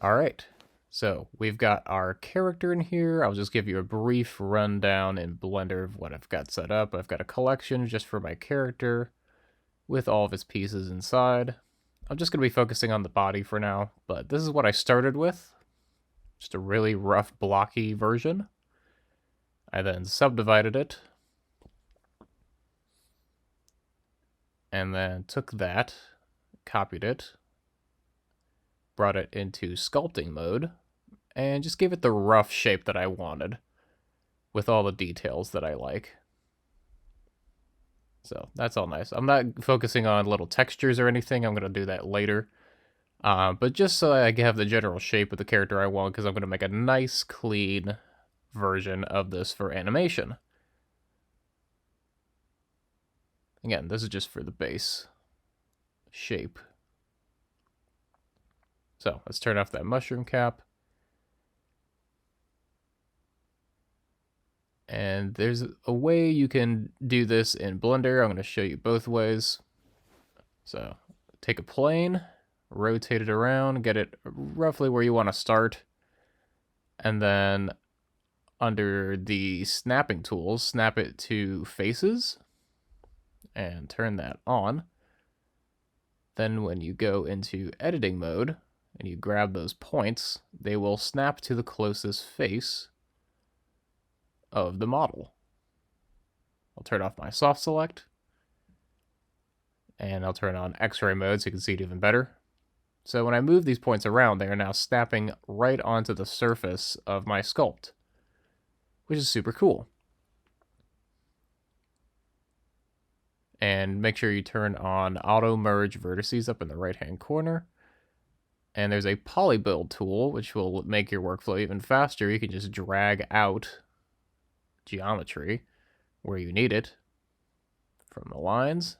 All right. So we've got our character in here. I'll just give you a brief rundown in Blender of what I've got set up. I've got a collection just for my character with all of his pieces inside. I'm just going to be focusing on the body for now, but this is what I started with. Just a really rough, blocky version. I then subdivided it, and then took that, copied it, brought it into sculpting mode, and just gave it the rough shape that I wanted with all the details that I like. So that's all nice. I'm not focusing on little textures or anything. I'm going to do that later. But just so I have the general shape of the character I want, because I'm going to make a nice, clean version of this for animation. Again, this is just for the base shape. So let's turn off that mushroom cap. And there's a way you can do this in Blender. I'm going to show you both ways. So take a plane, rotate it around, get it roughly where you want to start. And then under the snapping tools, snap it to faces and turn that on. Then when you go into editing mode and you grab those points, they will snap to the closest face of the model. I'll turn off my soft select, and I'll turn on X-ray mode so you can see it even better. So when I move these points around, they are now snapping right onto the surface of my sculpt, which is super cool. And make sure you turn on auto merge vertices up in the right hand corner. And there's a poly build tool, which will make your workflow even faster. You can just drag out geometry where you need it from the lines.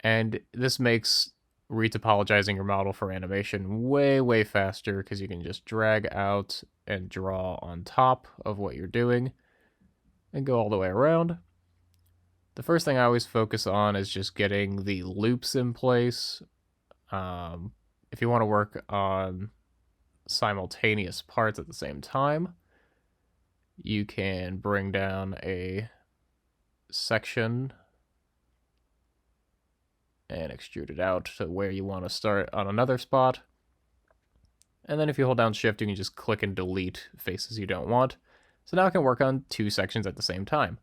And this makes retopologizing your model for animation way, way faster because you can just drag out and draw on top of what you're doing and go all the way around. The first thing I always focus on is just getting the loops in place. If you want to work on simultaneous parts at the same time, you can bring down a section and extrude it out to where you want to start on another spot. And then if you hold down shift, you can just click and delete faces you don't want. So now I can work on two sections at the same time.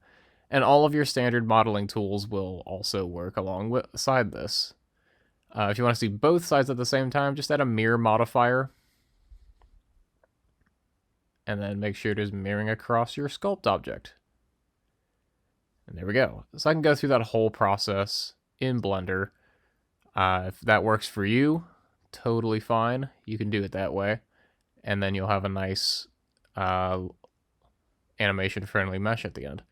And all of your standard modeling tools will also work alongside this. If you want to see both sides at the same time, just add a mirror modifier. And then make sure it is mirroring across your sculpt object. And there we go. So I can go through that whole process in Blender. If that works for you, totally fine. You can do it that way. And then you'll have a nice animation-friendly mesh at the end.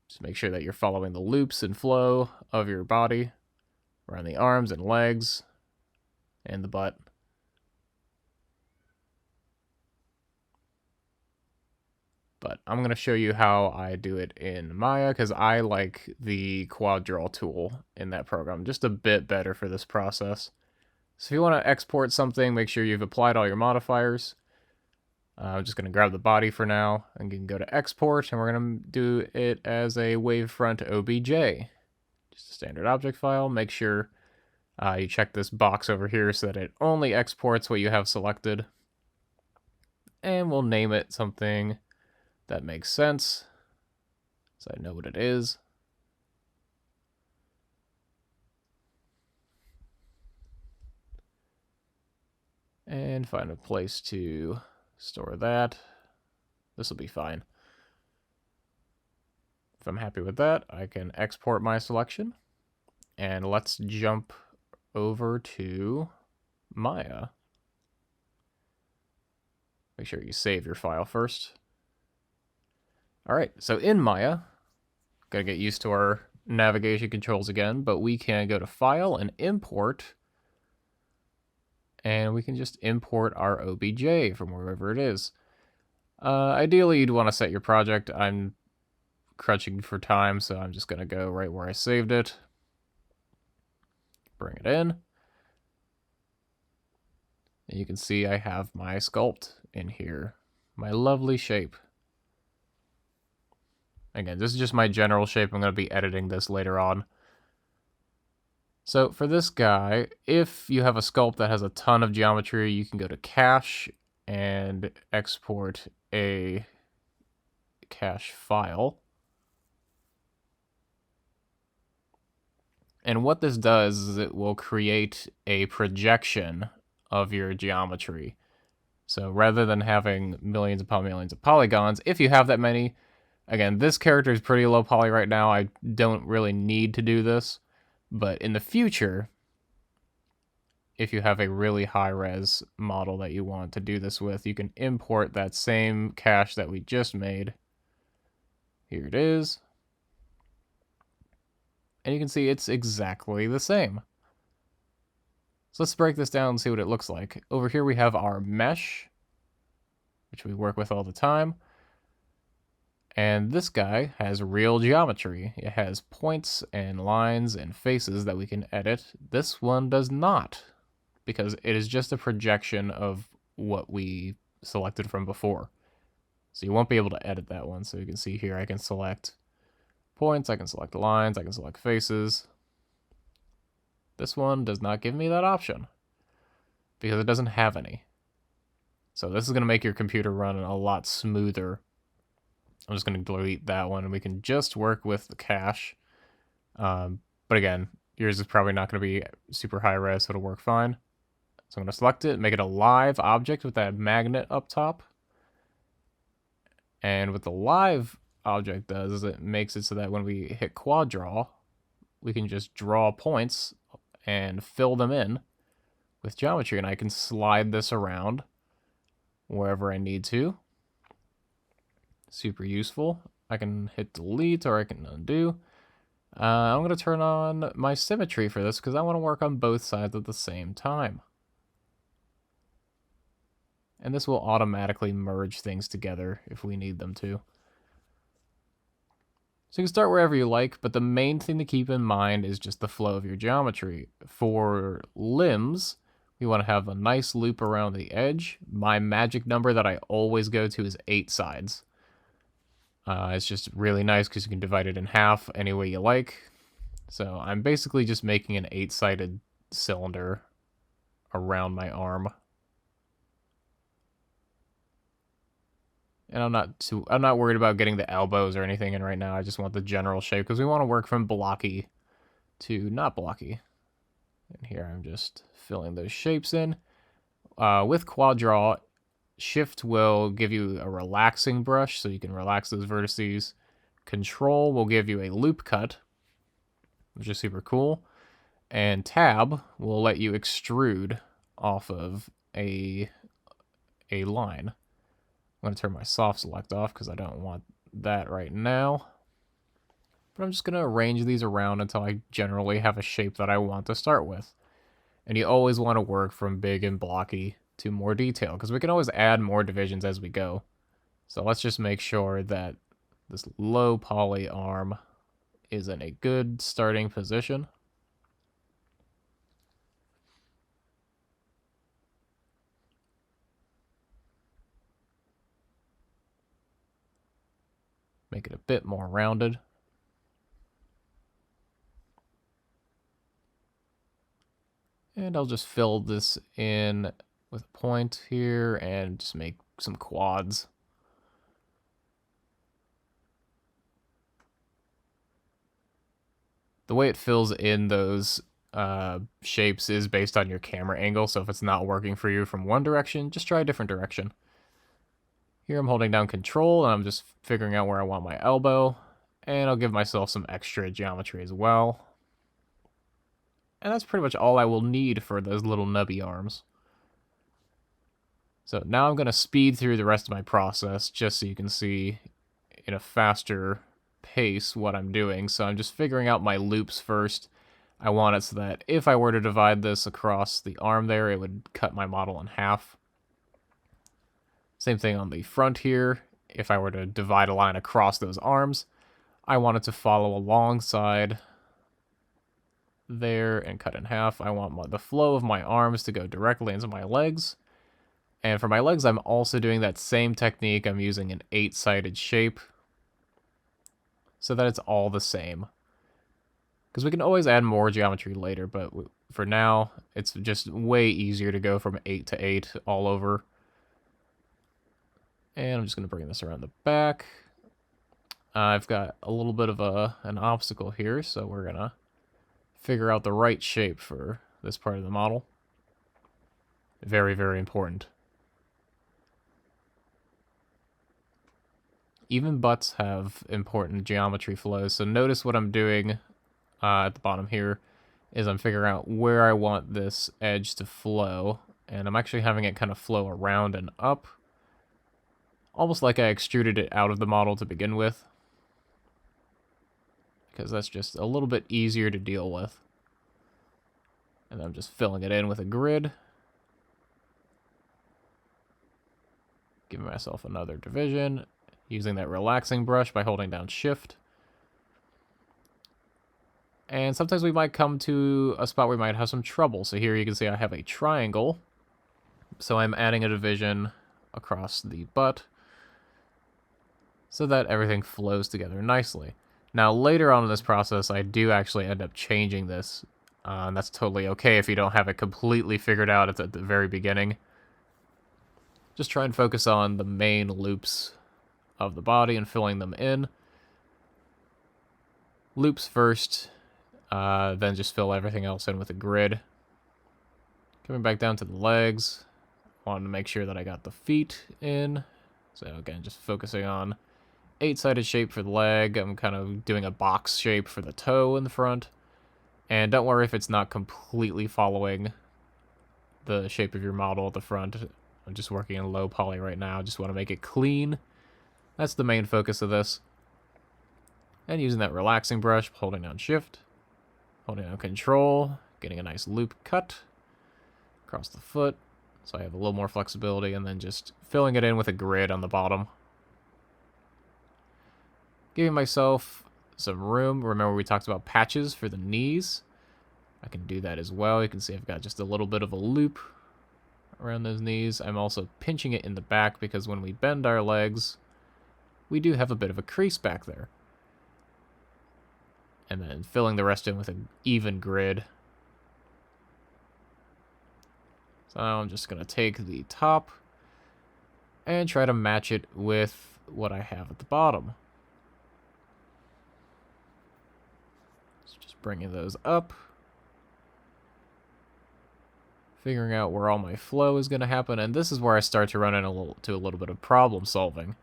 Just make sure that you're following the loops and flow of your body around the arms and legs and the butt. But I'm going to show you how I do it in Maya because I like the quad draw tool in that program just a bit better for this process. So if you want to export something, make sure you've applied all your modifiers. I'm just going to grab the body for now and you can go to export, and we're going to do it as a wavefront OBJ. Just a standard object file. Make sure you check this box over here so that it only exports what you have selected. And we'll name it something that makes sense, so I know what it is. And find a place to store that. This will be fine. If I'm happy with that, I can export my selection. And let's jump over to Maya. Make sure you save your file first. All right, so in Maya, gotta get used to our navigation controls again, but we can go to File and Import, and we can just import our OBJ from wherever it is. Ideally, you'd want to set your project. I'm crunching for time, so I'm just gonna go right where I saved it. Bring it in. And you can see I have my sculpt in here. My lovely shape. Again, this is just my general shape. I'm going to be editing this later on. So for this guy, if you have a sculpt that has a ton of geometry, you can go to cache and export a cache file. And what this does is it will create a projection of your geometry. So rather than having millions upon millions of polygons, if you have that many, again, this character is pretty low poly right now. I don't really need to do this. But in the future, if you have a really high-res model that you want to do this with, you can import that same cache that we just made. Here it is. And you can see it's exactly the same. So let's break this down and see what it looks like. Over here we have our mesh, which we work with all the time. And this guy has real geometry. It has points and lines and faces that we can edit. This one does not, because it is just a projection of what we selected from before. So you won't be able to edit that one. So you can see here I can select points, I can select lines, I can select faces. This one does not give me that option because it doesn't have any. So this is going to make your computer run a lot smoother. I'm just going to delete that one and we can just work with the cache. But again, yours is probably not going to be super high res, so it'll work fine. So I'm going to select it, make it a live object with that magnet up top. And what the live object does is it makes it so that when we hit quad draw, we can just draw points and fill them in with geometry. And I can slide this around wherever I need to. Super useful. I can hit delete or I can undo. I'm going to turn on my symmetry for this because I want to work on both sides at the same time. And this will automatically merge things together if we need them to. So you can start wherever you like, but the main thing to keep in mind is just the flow of your geometry. For limbs, we want to have a nice loop around the edge. My magic number that I always go to is 8 sides. It's just really nice because you can divide it in half any way you like. So I'm basically just making an 8-sided cylinder around my arm. And I'm not worried about getting the elbows or anything in right now. I just want the general shape because we want to work from blocky to not blocky. And here I'm just filling those shapes in. With quad draw, Shift will give you a relaxing brush so you can relax those vertices. Control will give you a loop cut, which is super cool. And Tab will let you extrude off of a line. I'm going to turn my soft select off because I don't want that right now. But I'm just going to arrange these around until I generally have a shape that I want to start with. And you always want to work from big and blocky to more detail because we can always add more divisions as we go. So let's just make sure that this low poly arm is in a good starting position. Make it a bit more rounded. And I'll just fill this in with a point here and just make some quads. The way it fills in those shapes is based on your camera angle, so if it's not working for you from one direction, just try a different direction. Here I'm holding down Control, and I'm just figuring out where I want my elbow, and I'll give myself some extra geometry as well. And that's pretty much all I will need for those little nubby arms. So now I'm going to speed through the rest of my process just so you can see in a faster pace what I'm doing. So I'm just figuring out my loops first. I want it so that if I were to divide this across the arm there, it would cut my model in half. Same thing on the front here. If I were to divide a line across those arms, I want it to follow alongside there and cut in half. I want the flow of my arms to go directly into my legs. And for my legs, I'm also doing that same technique. I'm using an 8-sided shape so that it's all the same. Because we can always add more geometry later, but for now, it's just way easier to go from 8 to 8 all over. And I'm just going to bring this around the back. I've got a little bit of an obstacle here, so we're going to figure out the right shape for this part of the model. Very, very important. Even butts have important geometry flows, so notice what I'm doing at the bottom here is I'm figuring out where I want this edge to flow, and I'm actually having it kind of flow around and up, almost like I extruded it out of the model to begin with, because that's just a little bit easier to deal with. And I'm just filling it in with a grid, giving myself another division, using that relaxing brush by holding down Shift. And sometimes we might come to a spot where we might have some trouble. So here you can see I have a triangle. So I'm adding a division across the butt so that everything flows together nicely. Now later on in this process, I do actually end up changing this. And that's totally okay if you don't have it completely figured out at the very beginning. Just try and focus on the main loops of the body and filling them in. Loops first, then just fill everything else in with a grid. Coming back down to the legs, wanted to make sure that I got the feet in. So again, just focusing on 8-sided shape for the leg. I'm kind of doing a box shape for the toe in the front. And don't worry if it's not completely following the shape of your model at the front. I'm just working in low poly right now. Just want to make it clean. That's the main focus of this. And using that relaxing brush, holding down Shift, holding down Control, getting a nice loop cut across the foot, so I have a little more flexibility, and then just filling it in with a grid on the bottom. Giving myself some room. Remember we talked about patches for the knees. I can do that as well. You can see I've got just a little bit of a loop around those knees. I'm also pinching it in the back because when we bend our legs, we do have a bit of a crease back there. And then filling the rest in with an even grid. So I'm just going to take the top and try to match it with what I have at the bottom. So just bringing those up. Figuring out where all my flow is going to happen. And this is where I start to run into a little bit of problem solving.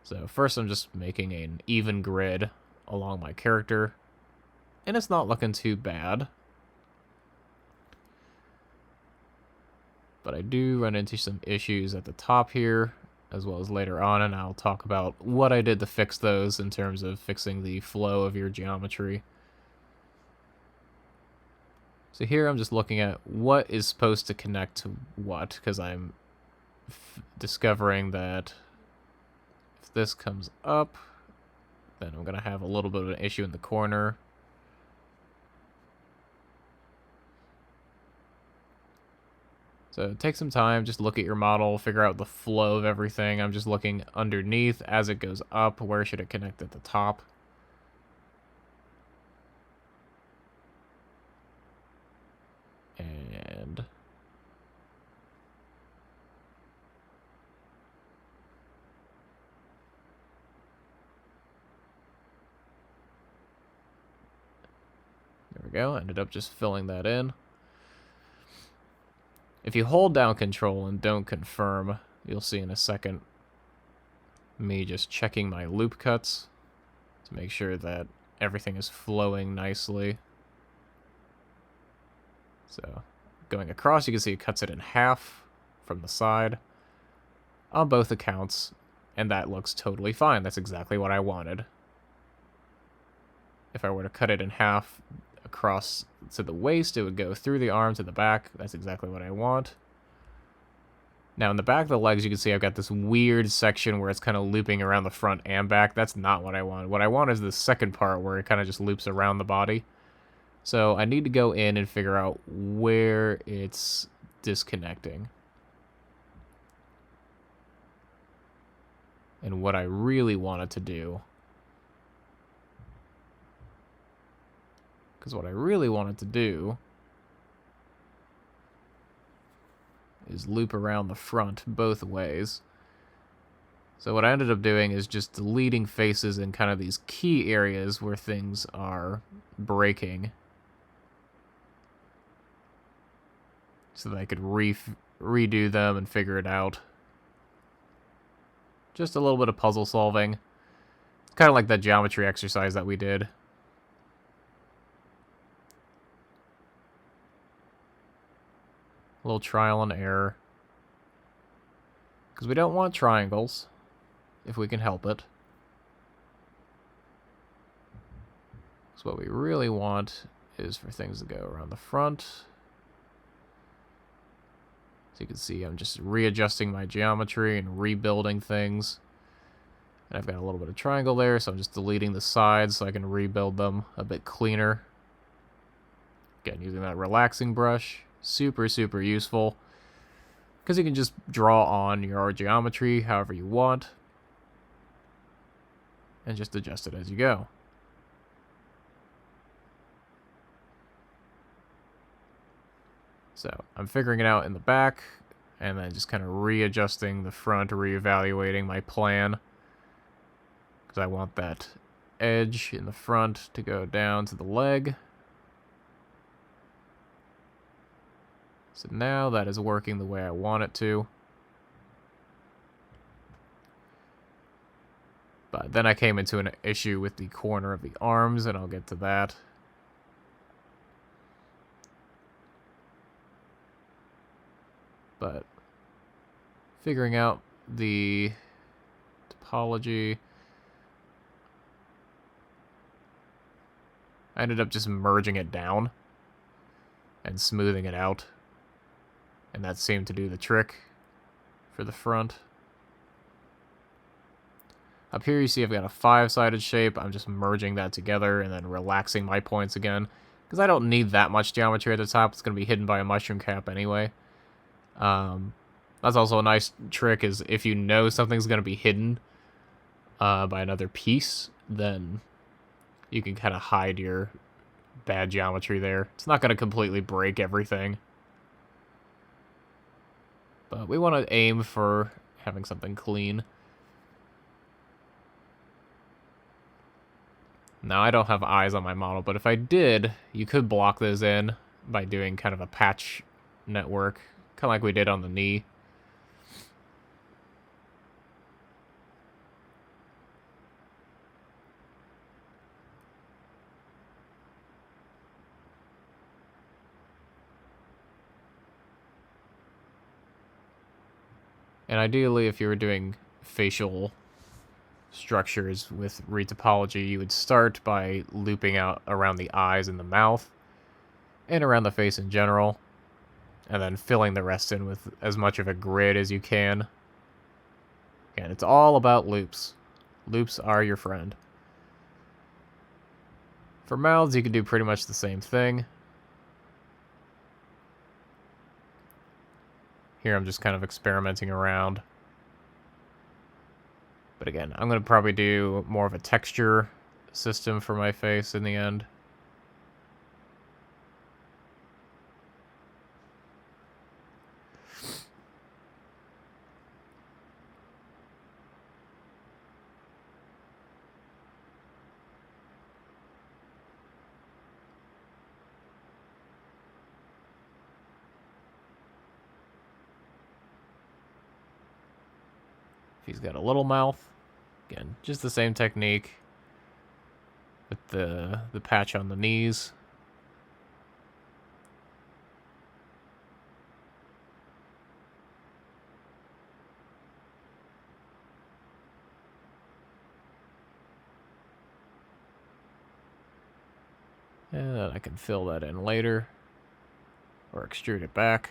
So first I'm just making an even grid along my character, and it's not looking too bad. But I do run into some issues at the top here, as well as later on, and I'll talk about what I did to fix those in terms of fixing the flow of your geometry. So here I'm just looking at what is supposed to connect to what, because I'm discovering that if this comes up, then I'm going to have a little bit of an issue in the corner. So take some time, just look at your model, figure out the flow of everything. I'm just looking underneath as it goes up. Where should it connect at the top? And there we go. Ended up just filling that in. If you hold down Control and don't confirm, you'll see in a second me just checking my loop cuts to make sure that everything is flowing nicely. So going across, you can see it cuts it in half from the side on both accounts, and that looks totally fine. That's exactly what I wanted. If I were to cut it in half across to the waist, it would go through the arm to the back. That's exactly what I want. Now in the back of the legs, you can see I've got this weird section where it's kind of looping around the front and back. That's not what I want. What I want is the second part where it kind of just loops around the body. So I need to go in and figure out where it's disconnecting. And what I really wanted to do. Because what I really wanted to do is loop around the front both ways. So what I ended up doing is just deleting faces in kind of these key areas where things are breaking. So that I could redo them and figure it out. Just a little bit of puzzle solving. Kind of like that geometry exercise that we did. A little trial and error. Because we don't want triangles, if we can help it. So what we really want is for things to go around the front. So you can see I'm just readjusting my geometry and rebuilding things. And I've got a little bit of triangle there, so I'm just deleting the sides so I can rebuild them a bit cleaner. Again, using that relaxing brush. Super, super useful. Because you can just draw on your geometry however you want. And just adjust it as you go. So I'm figuring it out in the back, and then just kind of readjusting the front, reevaluating my plan. Because I want that edge in the front to go down to the leg. So now that is working the way I want it to. But then I came into an issue with the corner of the arms, and I'll get to that. But figuring out the topology, I ended up just merging it down and smoothing it out. And that seemed to do the trick for the front. Up here you see I've got a 5-sided shape. I'm just merging that together and then relaxing my points again. Because I don't need that much geometry at the top. It's going to be hidden by a mushroom cap anyway. That's also a nice trick, is if you know something's going to be hidden by another piece, then you can kind of hide your bad geometry there. It's not going to completely break everything. But we want to aim for having something clean. Now, I don't have eyes on my model, but if I did, you could block those in by doing kind of a patch network, kind of like we did on the knee. And ideally, if you were doing facial structures with retopology, you would start by looping out around the eyes and the mouth, and around the face in general, and then filling the rest in with as much of a grid as you can. Again, it's all about loops. Loops are your friend. For mouths, you can do pretty much the same thing. Here I'm just kind of experimenting around. But again, I'm going to probably do more of a texture system for my face in the end. He's got a little mouth. Again, just the same technique with the patch on the knees. And I can fill that in later or extrude it back.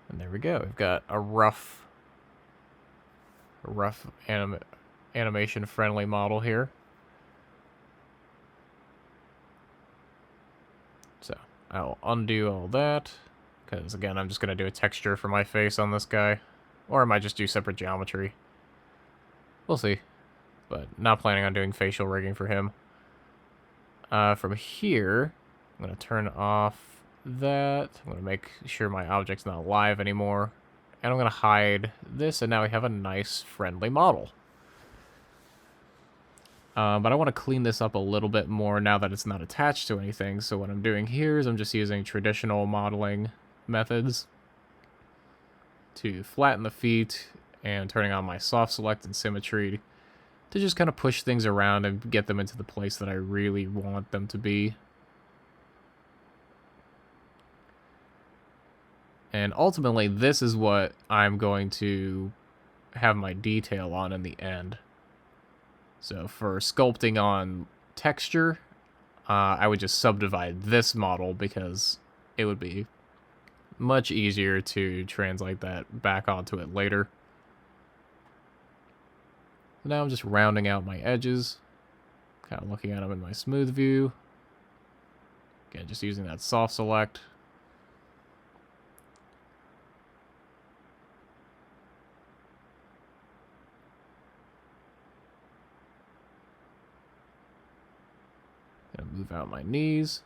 And there we go. We've got a rough rough animation friendly model here. So I'll undo all that, because again, I'm just going to do a texture for my face on this guy. Or I might just do separate geometry. We'll see. But not planning on doing facial rigging for him. From here, I'm going to turn off that. I'm going to make sure my object's not live anymore. And I'm going to hide this, and now we have a nice, friendly model. But I want to clean this up a little bit more now that it's not attached to anything. So what I'm doing here is I'm just using traditional modeling methods to flatten the feet and turning on my soft select and symmetry to just kind of push things around and get them into the place that I really want them to be. And ultimately, this is what I'm going to have my detail on in the end. So for sculpting on texture, I would just subdivide this model because it would be much easier to translate that back onto it later. Now I'm just rounding out my edges, kind of looking at them in my smooth view. Again, just using that soft select. Gonna move out my knees.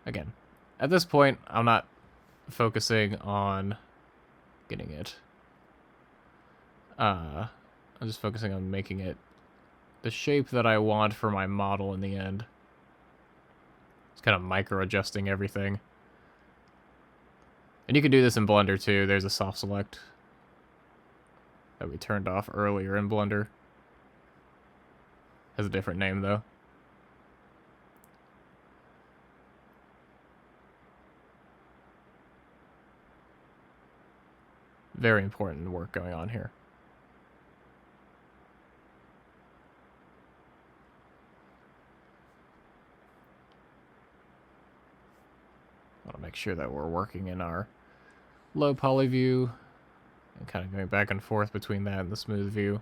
Again, at this point, I'm not focusing on getting it. I'm just focusing on making it the shape that I want for my model in the end. Just kind of micro-adjusting everything. And you can do this in Blender too. There's a soft select that we turned off earlier in Blender. Has a different name though. Very important work going on here. I want to make sure that we're working in our low poly view and kind of going back and forth between that and the smooth view.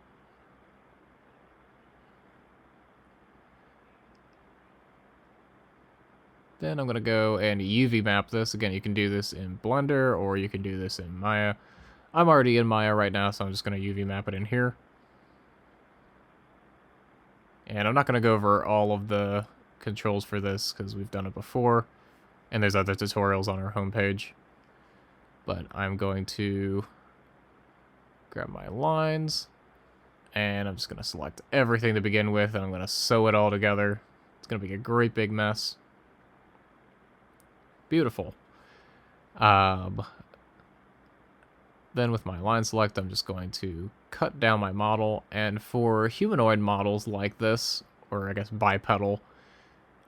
Then I'm going to go and UV map this. Again, you can do this in Blender or you can do this in Maya. I'm already in Maya right now, so I'm just going to UV map it in here. And I'm not going to go over all of the controls for this because we've done it before. And there's other tutorials on our homepage. But I'm going to grab my lines. And I'm just going to select everything to begin with. And I'm going to sew it all together. It's going to be a great big mess. Beautiful. Then with my line select, I'm just going to cut down my model. And for humanoid models like this, or I guess bipedal,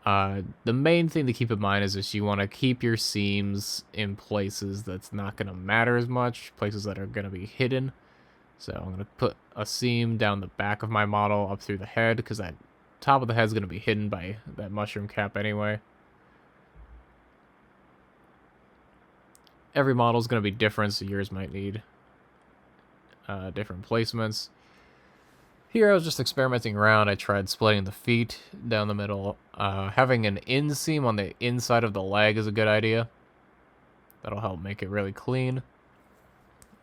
the main thing to keep in mind is just you want to keep your seams in places that's not going to matter as much, places that are going to be hidden. So I'm going to put a seam down the back of my model up through the head, because that top of the head is going to be hidden by that mushroom cap anyway. Every model is going to be different, so yours might need different placements. Here I was just experimenting around. I tried splitting the feet down the middle. Having an inseam on the inside of the leg is a good idea. That'll help make it really clean.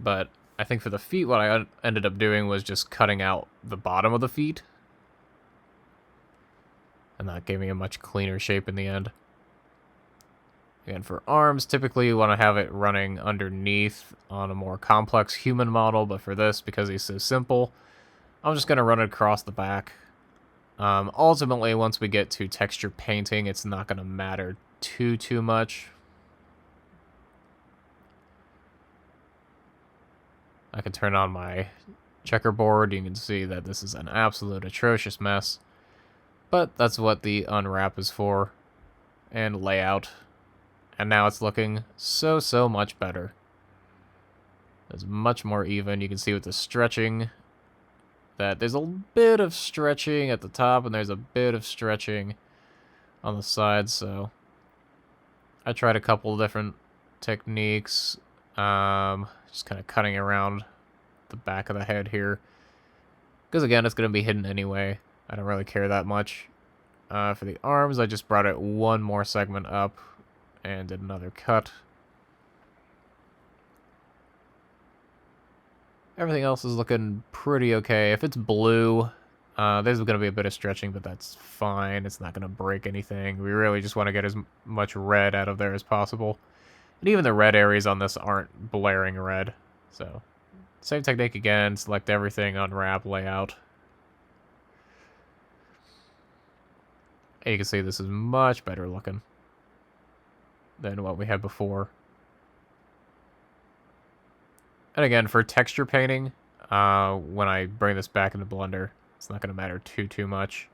But I think for the feet, what I ended up doing was just cutting out the bottom of the feet. And that gave me a much cleaner shape in the end. Again, for arms, typically you want to have it running underneath on a more complex human model, but for this, because he's so simple, I'm just going to run it across the back. Ultimately, once we get to texture painting, it's not going to matter too much. I can turn on my checkerboard. You can see that this is an absolute atrocious mess. But that's what the unwrap is for. And layout. And now it's looking so much better. It's much more even. You can see with the stretching that there's a bit of stretching at the top and there's a bit of stretching on the sides. So I tried a couple different techniques. Just kind of cutting around the back of the head here. Because again, it's going to be hidden anyway. I don't really care that much. For the arms, I just brought it one more segment up and did another cut. Everything else is looking pretty okay. If it's blue, there's going to be a bit of stretching, but that's fine. It's not going to break anything. We really just want to get as much red out of there as possible. And even the red areas on this aren't blaring red. So, same technique again. Select everything, unwrap, layout. And you can see this is much better looking than what we had before. And again, for texture painting, when I bring this back into Blender, it's not going to matter too much.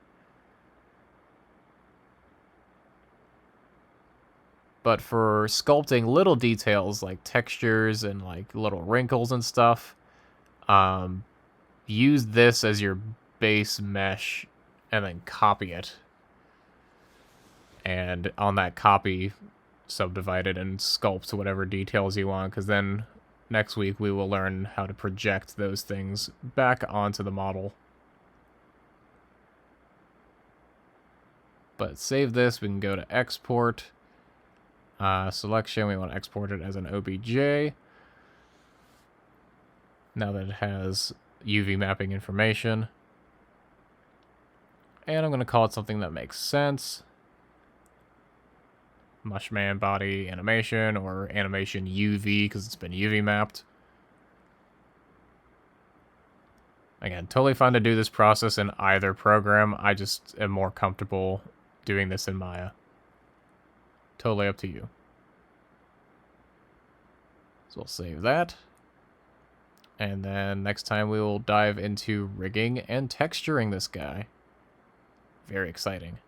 But for sculpting little details like textures and like little wrinkles and stuff, use this as your base mesh and then copy it. And on that copy, subdivide it and sculpt whatever details you want, because then next week we will learn how to project those things back onto the model. But save this, we can go to export. Selection, we want to export it as an OBJ. Now that it has UV mapping information. And I'm going to call it something that makes sense. Mushman body animation or animation UV because it's been UV mapped. Again, totally fine to do this process in either program. I just am more comfortable doing this in Maya. Totally up to you. So we'll save that. And then next time we will dive into rigging and texturing this guy. Very exciting.